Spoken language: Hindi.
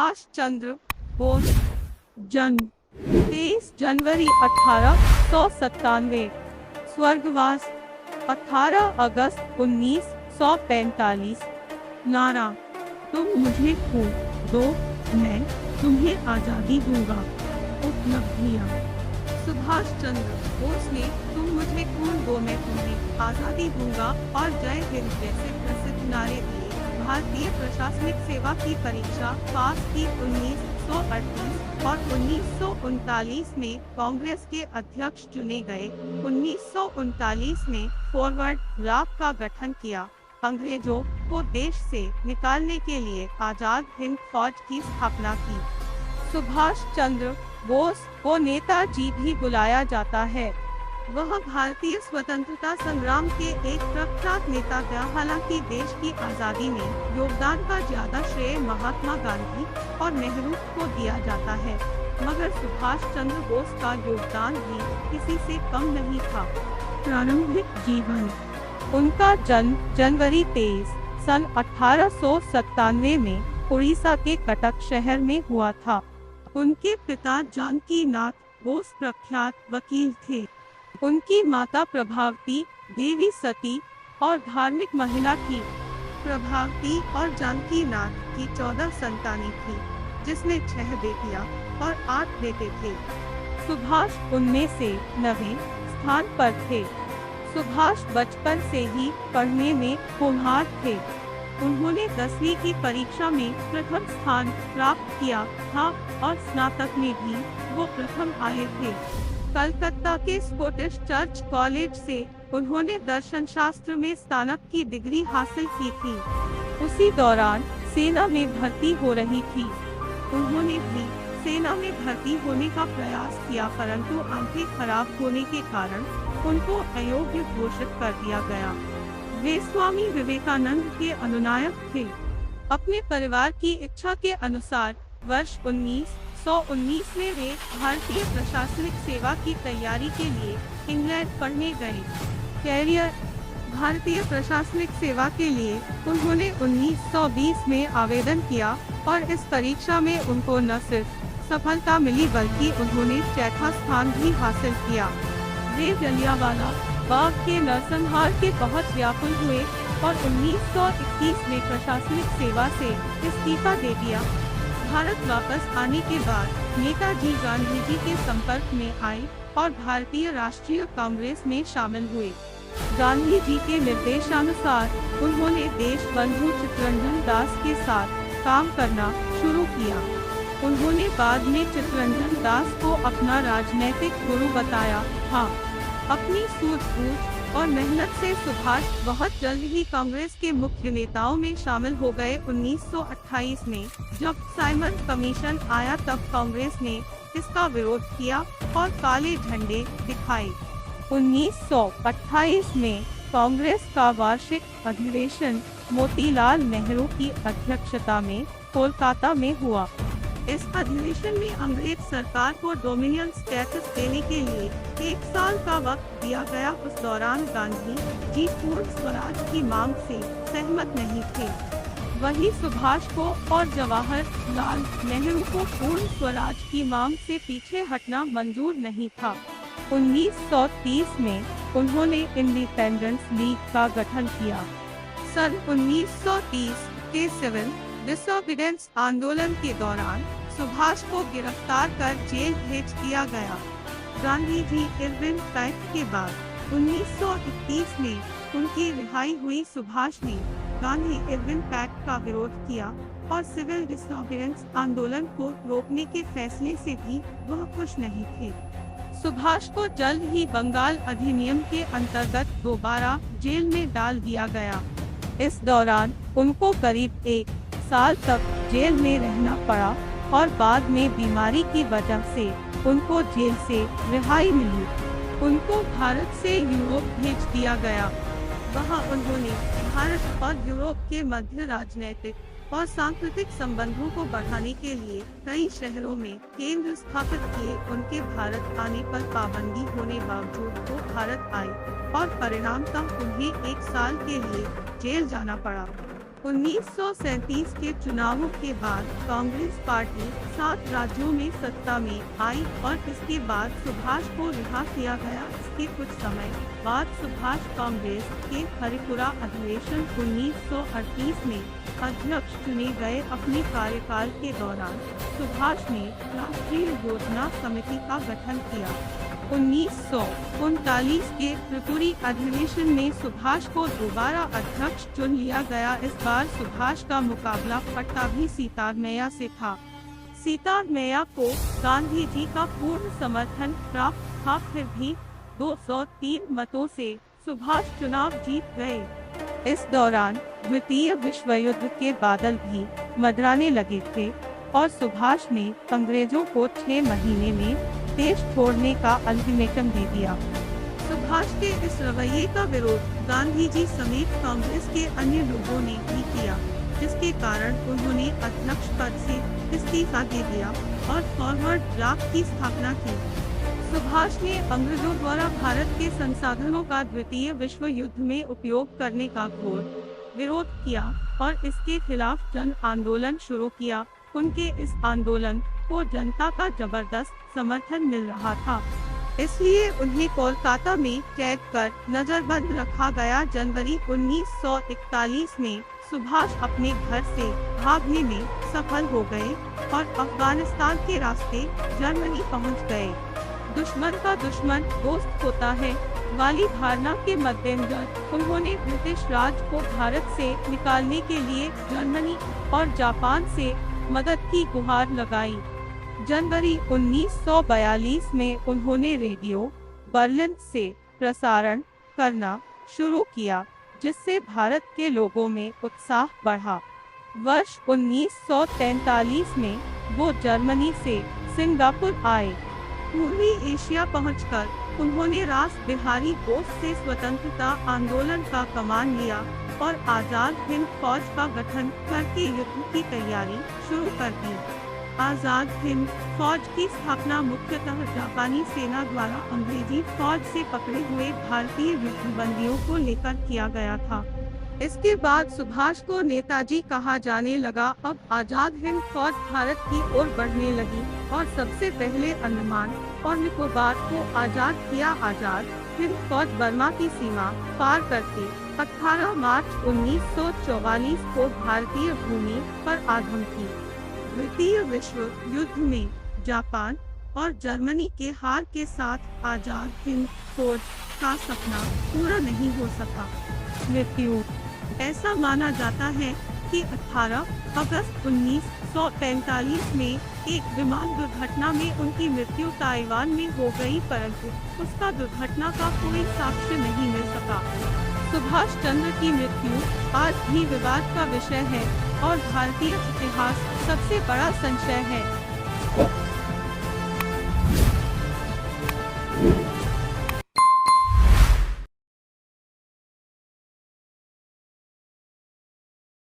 सुभाष चंद्र बोस जन्म 23 जनवरी 1897, स्वर्गवास 18 अगस्त 1945। नारा, तुम मुझे खून दो, मैं तुम्हें आजादी दूंगा। उपलब्धियां, सुभाष चंद्र बोस ने तुम मुझे खून दो मैं तुम्हें आजादी दूंगा और जय हिंद जैसे प्रसिद्ध नारे दिए। भारतीय प्रशासनिक सेवा की परीक्षा पास की 1938 और 1939 में कांग्रेस के अध्यक्ष चुने गए। 1939 में फॉरवर्ड ब्लॉक का गठन किया। अंग्रेजों को देश से निकालने के लिए आजाद हिंद फौज की स्थापना की। सुभाष चंद्र बोस को नेताजी भी बुलाया जाता है। वह भारतीय स्वतंत्रता संग्राम के एक प्रख्यात नेता थे। हालांकि देश की आजादी में योगदान का ज्यादा श्रेय महात्मा गांधी और नेहरू को दिया जाता है, मगर सुभाष चंद्र बोस का योगदान भी किसी से कम नहीं था। प्रारंभिक जीवन, उनका जन्म जनवरी 23 सन 1897 में उड़ीसा के कटक शहर में हुआ था। उनके पिता जानकी नाथ बोस प्रख्यात वकील थे। उनकी माता प्रभावती देवी सती और धार्मिक महिला थी। प्रभावती और जानकी नाथ की 14 संतानें थी, जिसमें 6 बेटियां और 8 बेटे थे। सुभाष उनमें से 9वें स्थान पर थे। सुभाष बचपन से ही पढ़ने में होनहार थे। उन्होंने 10वीं की परीक्षा में प्रथम स्थान प्राप्त किया था और स्नातक में भी वो प्रथम आए थे। कलकत्ता के स्कॉटिश चर्च कॉलेज से उन्होंने दर्शन शास्त्र में स्नातक की डिग्री हासिल की थी। उसी दौरान सेना में भर्ती हो रही थी। उन्होंने भी सेना में भर्ती होने का प्रयास किया, परंतु आंखें खराब होने के कारण उनको अयोग्य घोषित कर दिया गया। वे स्वामी विवेकानंद के अनुनायक थे। अपने परिवार की इच्छा के अनुसार वर्ष 1919 में वे भारतीय प्रशासनिक सेवा की तैयारी के लिए इंग्लैंड पढ़ने गए। कैरियर, भारतीय प्रशासनिक सेवा के लिए उन्होंने 1920 में आवेदन किया और इस परीक्षा में उनको न सिर्फ सफलता मिली बल्कि उन्होंने 4था स्थान भी हासिल किया। वे जलियांवाला बाग के नरसंहार के बहुत व्याकुल हुए और 1921 में प्रशासनिक सेवा से इस्तीफा दे दिया। भारत वापस आने के बाद नेताजी गांधी जी के संपर्क में आए और भारतीय राष्ट्रीय कांग्रेस में शामिल हुए। गांधी जी के निर्देशानुसार उन्होंने देश बंधु चित्तरंजन दास के साथ काम करना शुरू किया। उन्होंने बाद में चित्तरंजन दास को अपना राजनैतिक गुरु बताया था। अपनी सूझबूझ और मेहनत से सुभाष बहुत जल्द ही कांग्रेस के मुख्य नेताओं में शामिल हो गए। 1928 में जब साइमन कमीशन आया तब कांग्रेस ने इसका विरोध किया और काले झंडे दिखाए। 1928 में कांग्रेस का वार्षिक अधिवेशन मोतीलाल नेहरू की अध्यक्षता में कोलकाता में हुआ। इस अधिवेशन में अंग्रेज सरकार को डोमिनियन स्टेटस देने के लिए 1 साल का वक्त दिया गया। उस दौरान गांधी जी पूर्ण स्वराज की मांग से सहमत नहीं थे। वहीं सुभाष को और जवाहरलाल नेहरू को पूर्ण स्वराज की मांग से पीछे हटना मंजूर नहीं था। 1930 में उन्होंने इंडिपेंडेंस लीग का गठन किया। सन 1930 के सिविल डिसोबीडियंस आंदोलन के दौरान सुभाष को गिरफ्तार कर जेल भेज दिया गया। गांधी जी इरविन पैक्ट के बाद 1931 में उनकी रिहाई हुई। सुभाष ने गांधी इरविन पैक्ट का विरोध किया और सिविल डिसोबीडियंस आंदोलन को रोकने के फैसले से भी वह खुश नहीं थे। सुभाष को जल्द ही बंगाल अधिनियम के अंतर्गत दोबारा जेल में डाल दिया गया। इस दौरान उनको करीब 1 साल तक जेल में रहना पड़ा और बाद में बीमारी की वजह से उनको जेल से रिहाई मिली। उनको भारत से यूरोप भेज दिया गया। वहां उन्होंने भारत और यूरोप के मध्य राजनीतिक और सांस्कृतिक संबंधों को बढ़ाने के लिए कई शहरों में केंद्र स्थापित किए। उनके भारत आने पर पाबंदी होने बावजूद वो भारत आए और परिणामतः उन्हें 1 साल के लिए जेल जाना पड़ा। 1937 के चुनावों के बाद कांग्रेस पार्टी 7 राज्यों में सत्ता में आई और इसके बाद सुभाष को रिहा किया गया। इसके कुछ समय बाद सुभाष कांग्रेस के हरिपुरा अधिवेशन 1938 में अध्यक्ष चुने गए। अपने कार्यकाल के दौरान सुभाष ने राष्ट्रीय योजना समिति का गठन किया। 1939 के त्रिपुरी अधिवेशन में सुभाष को दोबारा अध्यक्ष चुन लिया गया। इस बार सुभाष का मुकाबला पट्टाभी सिद्धारमैया से था। सिद्धारमैया को गांधी जी का पूर्ण समर्थन प्राप्त था, फिर भी 203 मतों से सुभाष चुनाव जीत गए। इस दौरान द्वितीय विश्व युद्ध के बादल भी मंडराने लगे थे और सुभाष ने अंग्रेजों को 6 महीने में देश छोड़ने का अल्टीमेटम दे दिया। सुभाष के इस रवैये का विरोध गांधी जी समेत कांग्रेस के अन्य लोगों ने भी किया, जिसके कारण उन्होंने अध्यक्ष पद से इस्तीफा दे दिया और फॉरवर्ड ब्लॉक की स्थापना की। सुभाष ने अंग्रेजों द्वारा भारत के संसाधनों का द्वितीय विश्व युद्ध में उपयोग करने का घोर विरोध किया और इसके खिलाफ जन आंदोलन शुरू किया। उनके इस आंदोलन को जनता का जबरदस्त समर्थन मिल रहा था, इसलिए उन्हें कोलकाता में कैद कर नजरबंद रखा गया। जनवरी 1941 में सुभाष अपने घर से भागने में सफल हो गए और अफगानिस्तान के रास्ते जर्मनी पहुंच गए। दुश्मन का दुश्मन दोस्त होता है वाली धारणा के मद्देनजर उन्होंने ब्रिटिश राज को भारत से निकालने के लिए जर्मनी और जापान से मदद की गुहार लगाई। जनवरी 1942 में उन्होंने रेडियो बर्लिन से प्रसारण करना शुरू किया, जिससे भारत के लोगों में उत्साह बढ़ा। वर्ष 1943 में वो जर्मनी से सिंगापुर आए। पूर्वी एशिया पहुंचकर उन्होंने रास बिहारी बोस से स्वतंत्रता आंदोलन का कमान लिया और आजाद हिंद फौज का गठन करके युद्ध की तैयारी शुरू कर दी। आजाद हिंद फौज की स्थापना मुख्यतः जापानी सेना द्वारा अंग्रेजी फौज से पकड़े हुए भारतीय युद्धबंदियों को लेकर किया गया था। इसके बाद सुभाष को नेताजी कहा जाने लगा। अब आजाद हिंद फौज भारत की ओर बढ़ने लगी और सबसे पहले अंडमान और निकोबार को आजाद किया। आजाद हिंद फौज बर्मा की सीमा पार करके 18 मार्च 1944 को भारतीय भूमि पर आधम की। द्वितीय विश्व युद्ध में जापान और जर्मनी के हार के साथ आजाद हिंद फौज का सपना पूरा नहीं हो सका। मृत्यु ऐसा माना जाता है कि 18 अगस्त 1945 में एक विमान दुर्घटना में उनकी मृत्यु ताइवान में हो गई, परंतु उसका दुर्घटना का कोई साक्ष्य नहीं मिल सका। सुभाष चंद्र की मृत्यु आज भी विवाद का विषय है और भारतीय इतिहास सबसे बड़ा संशय है।